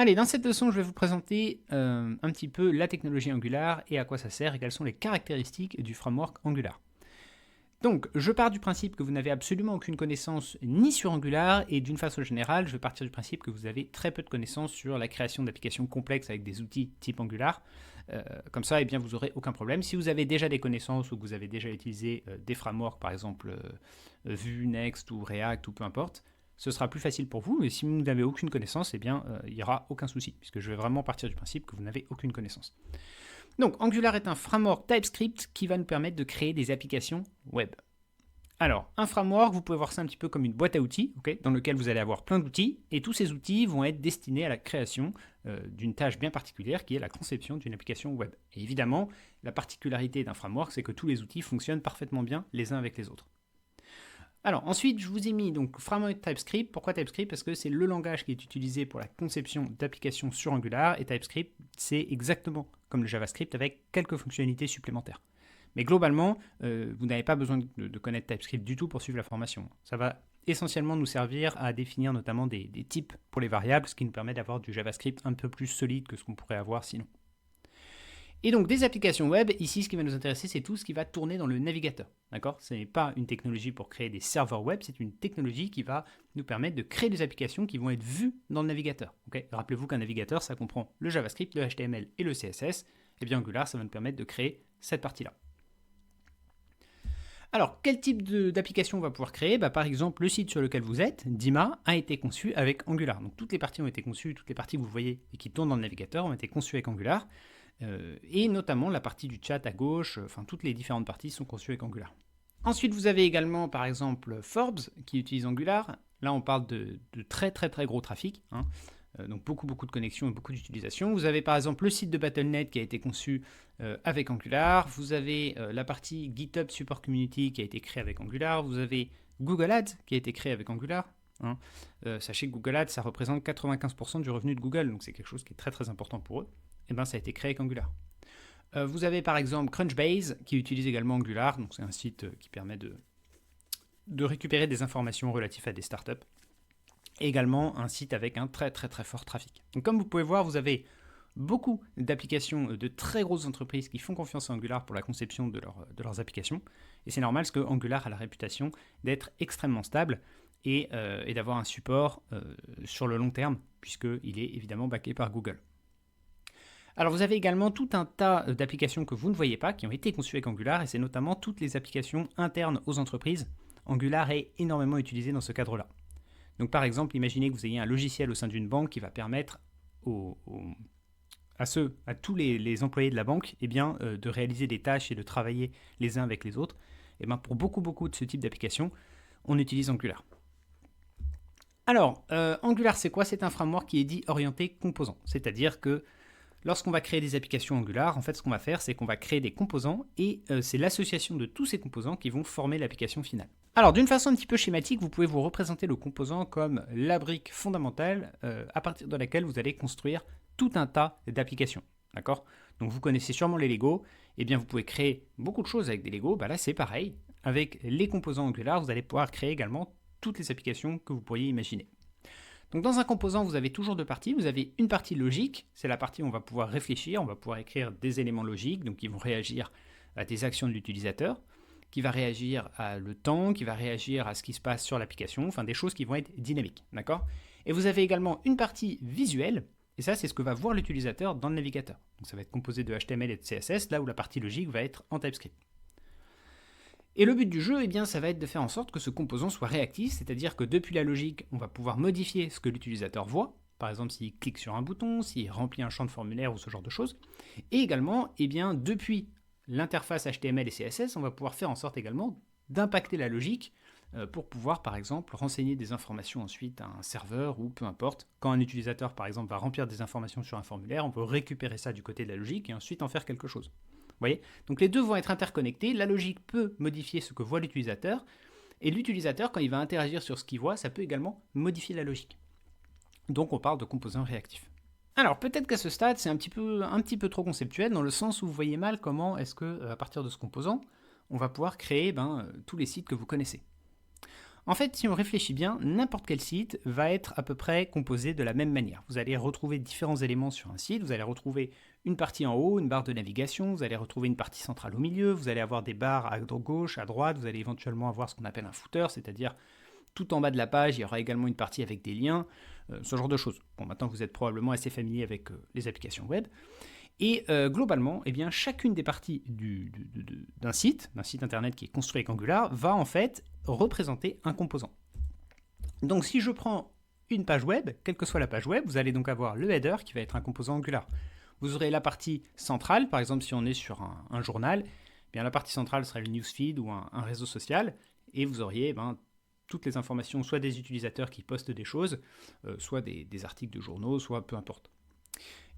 Allez, dans cette leçon, je vais vous présenter un petit peu la technologie Angular et à quoi ça sert et quelles sont les caractéristiques du framework Angular. Donc, je pars du principe que vous n'avez absolument aucune connaissance ni sur Angular et d'une façon générale, je vais partir du principe que vous avez très peu de connaissances sur la création d'applications complexes avec des outils type Angular. Comme ça, eh bien, vous n'aurez aucun problème. Si vous avez déjà des connaissances ou que vous avez déjà utilisé des frameworks, par exemple Vue, Next ou React ou peu importe, ce sera plus facile pour vous. Mais si vous n'avez aucune connaissance, eh bien, il n'y aura aucun souci, puisque je vais vraiment partir du principe que vous n'avez aucune connaissance. Donc, Angular est un framework TypeScript qui va nous permettre de créer des applications web. Alors, un framework, vous pouvez voir ça un petit peu comme une boîte à outils, dans lequel vous allez avoir plein d'outils, et tous ces outils vont être destinés à la création d'une tâche bien particulière qui est la conception d'une application web. Et évidemment, la particularité d'un framework, c'est que tous les outils fonctionnent parfaitement bien les uns avec les autres. Alors ensuite, je vous ai mis donc framework TypeScript. Pourquoi TypeScript? Parce que c'est le langage qui est utilisé pour la conception d'applications sur Angular, et TypeScript, c'est exactement comme le JavaScript avec quelques fonctionnalités supplémentaires. Mais globalement, vous n'avez pas besoin de connaître TypeScript du tout pour suivre la formation. Ça va essentiellement nous servir à définir notamment des types pour les variables, ce qui nous permet d'avoir du JavaScript un peu plus solide que ce qu'on pourrait avoir sinon. Et donc des applications web, ici ce qui va nous intéresser, c'est tout ce qui va tourner dans le navigateur. D'accord? Ce n'est pas une technologie pour créer des serveurs web, c'est une technologie qui va nous permettre de créer des applications qui vont être vues dans le navigateur. Rappelez-vous qu'un navigateur, ça comprend le JavaScript, le HTML et le CSS. Et bien Angular, ça va nous permettre de créer cette partie-là. Alors, quel type d'application on va pouvoir créer? Par exemple, le site sur lequel vous êtes, Dima, a été conçu avec Angular. Donc toutes les parties ont été conçues, toutes les parties que vous voyez et qui tournent dans le navigateur ont été conçues avec Angular. Et notamment la partie du chat à gauche, enfin toutes les différentes parties sont conçues avec Angular. Ensuite, vous avez également par exemple Forbes qui utilise Angular. Là, on parle de très gros trafic, donc beaucoup de connexions et beaucoup d'utilisation. Vous avez par exemple le site de Battle.net qui a été conçu avec Angular. Vous avez la partie GitHub Support Community qui a été créée avec Angular. Vous avez Google Ads qui a été créé avec Angular. Sachez que Google Ads, ça représente 95% du revenu de Google, donc c'est quelque chose qui est très important pour eux. Et ça a été créé avec Angular. Vous avez par exemple Crunchbase qui utilise également Angular, donc c'est un site qui permet de récupérer des informations relatives à des startups. Et également un site avec un très fort trafic. Donc comme vous pouvez voir, vous avez beaucoup d'applications de très grosses entreprises qui font confiance à Angular pour la conception de leurs applications. Et c'est normal parce que Angular a la réputation d'être extrêmement stable et d'avoir un support sur le long terme, puisqu'il est évidemment backé par Google. Alors vous avez également tout un tas d'applications que vous ne voyez pas qui ont été conçues avec Angular, et c'est notamment toutes les applications internes aux entreprises. Angular est énormément utilisé dans ce cadre-là. Donc par exemple, imaginez que vous ayez un logiciel au sein d'une banque qui va permettre à tous les employés de la banque de réaliser des tâches et de travailler les uns avec les autres. Et pour beaucoup de ce type d'applications, on utilise Angular. Alors, Angular c'est quoi? C'est un framework qui est dit orienté composant, c'est-à-dire que lorsqu'on va créer des applications Angular, en fait, ce qu'on va faire, c'est qu'on va créer des composants et c'est l'association de tous ces composants qui vont former l'application finale. Alors, d'une façon un petit peu schématique, vous pouvez vous représenter le composant comme la brique fondamentale à partir de laquelle vous allez construire tout un tas d'applications. D'accord? Donc, vous connaissez sûrement les Lego. Eh bien, vous pouvez créer beaucoup de choses avec des Lego. Là, c'est pareil. Avec les composants Angular, vous allez pouvoir créer également toutes les applications que vous pourriez imaginer. Donc dans un composant, vous avez toujours deux parties. Vous avez une partie logique, c'est la partie où on va pouvoir réfléchir, on va pouvoir écrire des éléments logiques, donc qui vont réagir à des actions de l'utilisateur, qui va réagir à le temps, qui va réagir à ce qui se passe sur l'application, enfin des choses qui vont être dynamiques, d'accord? Et vous avez également une partie visuelle, et ça c'est ce que va voir l'utilisateur dans le navigateur. Donc ça va être composé de HTML et de CSS, là où la partie logique va être en TypeScript. Et le but du jeu, ça va être de faire en sorte que ce composant soit réactif, c'est-à-dire que depuis la logique, on va pouvoir modifier ce que l'utilisateur voit, par exemple s'il clique sur un bouton, s'il remplit un champ de formulaire ou ce genre de choses. Et également, depuis l'interface HTML et CSS, on va pouvoir faire en sorte également d'impacter la logique pour pouvoir, par exemple, renseigner des informations ensuite à un serveur ou peu importe. Quand un utilisateur, par exemple, va remplir des informations sur un formulaire, on peut récupérer ça du côté de la logique et ensuite en faire quelque chose. Vous voyez? Donc les deux vont être interconnectés, la logique peut modifier ce que voit l'utilisateur, et l'utilisateur, quand il va interagir sur ce qu'il voit, ça peut également modifier la logique. Donc on parle de composants réactifs. Alors peut-être qu'à ce stade, c'est un petit peu trop conceptuel, dans le sens où vous voyez mal comment est-ce que, à partir de ce composant, on va pouvoir créer tous les sites que vous connaissez. En fait, si on réfléchit bien, n'importe quel site va être à peu près composé de la même manière. Vous allez retrouver différents éléments sur un site, vous allez retrouver une partie en haut, une barre de navigation, vous allez retrouver une partie centrale au milieu, vous allez avoir des barres à gauche, à droite, vous allez éventuellement avoir ce qu'on appelle un footer, c'est-à-dire tout en bas de la page, il y aura également une partie avec des liens, ce genre de choses. Bon, maintenant vous êtes probablement assez familier avec les applications web. Et globalement, eh bien, chacune des parties d'un site internet qui est construit avec Angular, va en fait représenter un composant. Donc si je prends une page web, quelle que soit la page web, vous allez donc avoir le header qui va être un composant Angular. Vous aurez la partie centrale, par exemple si on est sur un journal, eh bien, la partie centrale sera le newsfeed ou un réseau social, et vous auriez toutes les informations, soit des utilisateurs qui postent des choses, soit des articles de journaux, soit peu importe.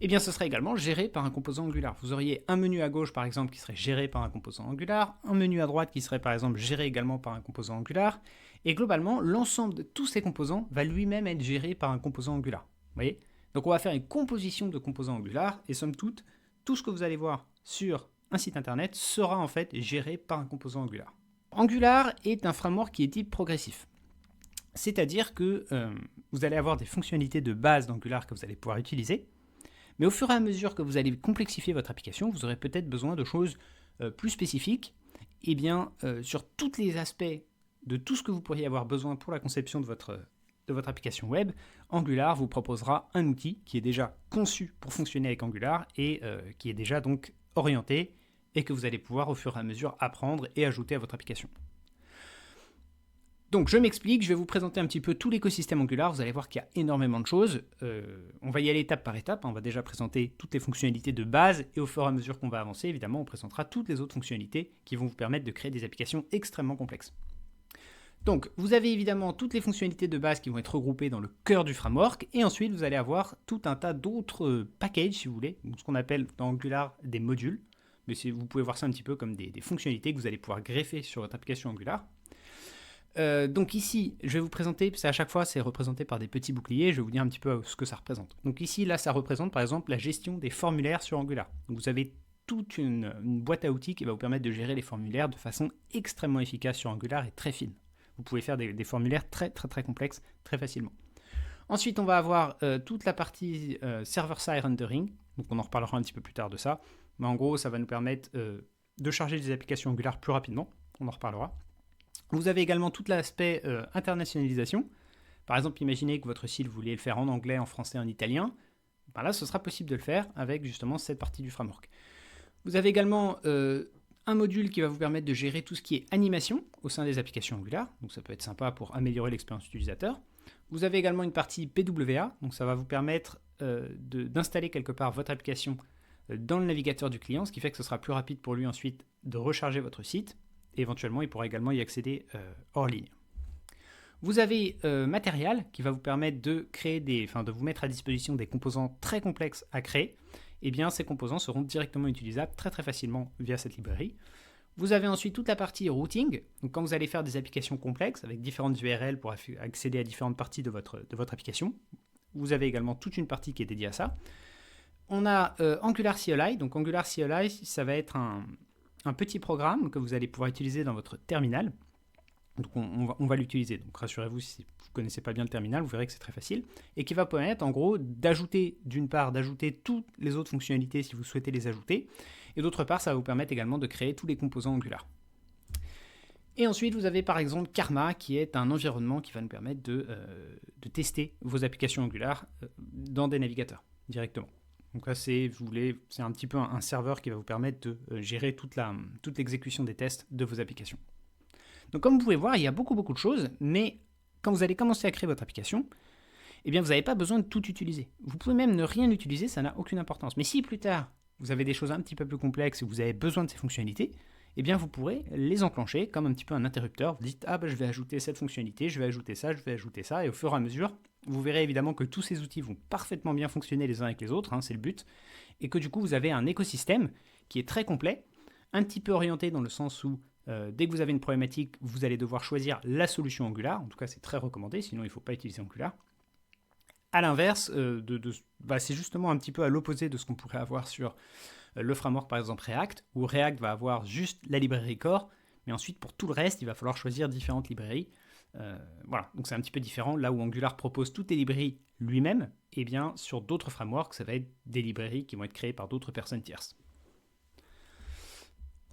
Eh bien, ce serait également géré par un composant Angular. Vous auriez un menu à gauche, par exemple, qui serait géré par un composant Angular, un menu à droite qui serait, par exemple, géré également par un composant Angular, et globalement, l'ensemble de tous ces composants va lui-même être géré par un composant Angular. Vous voyez ? Donc, on va faire une composition de composants Angular, et somme toute, tout ce que vous allez voir sur un site internet sera en fait géré par un composant Angular. Angular est un framework qui est type progressif. C'est-à-dire que vous allez avoir des fonctionnalités de base d'Angular que vous allez pouvoir utiliser, mais au fur et à mesure que vous allez complexifier votre application, vous aurez peut-être besoin de choses plus spécifiques. Et bien, sur tous les aspects de tout ce que vous pourriez avoir besoin pour la conception de votre application web, Angular vous proposera un outil qui est déjà conçu pour fonctionner avec Angular et qui est déjà donc orienté et que vous allez pouvoir au fur et à mesure apprendre et ajouter à votre application. Donc je m'explique, je vais vous présenter un petit peu tout l'écosystème Angular, vous allez voir qu'il y a énormément de choses. On va y aller étape par étape, on va déjà présenter toutes les fonctionnalités de base et au fur et à mesure qu'on va avancer, évidemment, on présentera toutes les autres fonctionnalités qui vont vous permettre de créer des applications extrêmement complexes. Donc vous avez évidemment toutes les fonctionnalités de base qui vont être regroupées dans le cœur du framework et ensuite vous allez avoir tout un tas d'autres packages, si vous voulez, ce qu'on appelle dans Angular des modules, mais vous pouvez voir ça un petit peu comme des fonctionnalités que vous allez pouvoir greffer sur votre application Angular. Donc ici, je vais vous présenter, parce qu'à chaque fois c'est représenté par des petits boucliers, je vais vous dire un petit peu ce que ça représente. Donc ici, là, ça représente par exemple la gestion des formulaires sur Angular. Donc vous avez toute une boîte à outils qui va vous permettre de gérer les formulaires de façon extrêmement efficace sur Angular et très fine. Vous pouvez faire des formulaires très très très complexes très facilement. Ensuite, on va avoir toute la partie server-side rendering, donc on en reparlera un petit peu plus tard de ça, mais en gros, ça va nous permettre de charger des applications Angular plus rapidement, on en reparlera. Vous avez également tout l'aspect internationalisation. Par exemple, imaginez que votre site, vous vouliez le faire en anglais, en français, en italien. Ben là, ce sera possible de le faire avec justement cette partie du framework. Vous avez également un module qui va vous permettre de gérer tout ce qui est animation au sein des applications Angular. Donc ça peut être sympa pour améliorer l'expérience utilisateur. Vous avez également une partie PWA. Donc ça va vous permettre d'installer quelque part votre application dans le navigateur du client, ce qui fait que ce sera plus rapide pour lui ensuite de recharger votre site. Et éventuellement, il pourra également y accéder hors ligne. Vous avez Material qui va vous permettre de vous mettre à disposition des composants très complexes à créer. Et bien, ces composants seront directement utilisables très très facilement via cette librairie. Vous avez ensuite toute la partie routing. Donc, quand vous allez faire des applications complexes avec différentes URL pour accéder à différentes parties de votre application, vous avez également toute une partie qui est dédiée à ça. On a Angular CLI. Donc, Angular CLI, ça va être un petit programme que vous allez pouvoir utiliser dans votre terminal. Donc on va l'utiliser. Donc rassurez-vous, si vous ne connaissez pas bien le terminal, vous verrez que c'est très facile. Et qui va permettre en gros d'ajouter toutes les autres fonctionnalités si vous souhaitez les ajouter. Et d'autre part, ça va vous permettre également de créer tous les composants Angular. Et ensuite, vous avez par exemple Karma, qui est un environnement qui va nous permettre de tester vos applications Angular dans des navigateurs directement. Donc là, c'est un petit peu un serveur qui va vous permettre de gérer toute l'exécution des tests de vos applications. Donc comme vous pouvez voir, il y a beaucoup de choses, mais quand vous allez commencer à créer votre application, eh bien vous n'avez pas besoin de tout utiliser. Vous pouvez même ne rien utiliser, ça n'a aucune importance. Mais si plus tard, vous avez des choses un petit peu plus complexes et vous avez besoin de ces fonctionnalités, eh bien vous pourrez les enclencher comme un petit peu un interrupteur. Vous dites, je vais ajouter cette fonctionnalité, je vais ajouter ça, et au fur et à mesure, vous verrez évidemment que tous ces outils vont parfaitement bien fonctionner les uns avec les autres, c'est le but, et que du coup vous avez un écosystème qui est très complet, un petit peu orienté dans le sens où dès que vous avez une problématique, vous allez devoir choisir la solution Angular, en tout cas c'est très recommandé, sinon il ne faut pas utiliser Angular. A l'inverse, c'est justement un petit peu à l'opposé de ce qu'on pourrait avoir sur le framework par exemple React, où React va avoir juste la librairie core, mais ensuite pour tout le reste, il va falloir choisir différentes librairies. Voilà, donc c'est un petit peu différent. Là où Angular propose toutes les librairies lui-même, et bien sur d'autres frameworks, ça va être des librairies qui vont être créées par d'autres personnes tierces.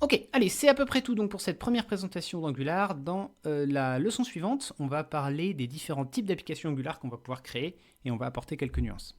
Ok, allez, c'est à peu près tout donc pour cette première présentation d'Angular. Dans la leçon suivante, on va parler des différents types d'applications Angular qu'on va pouvoir créer et on va apporter quelques nuances.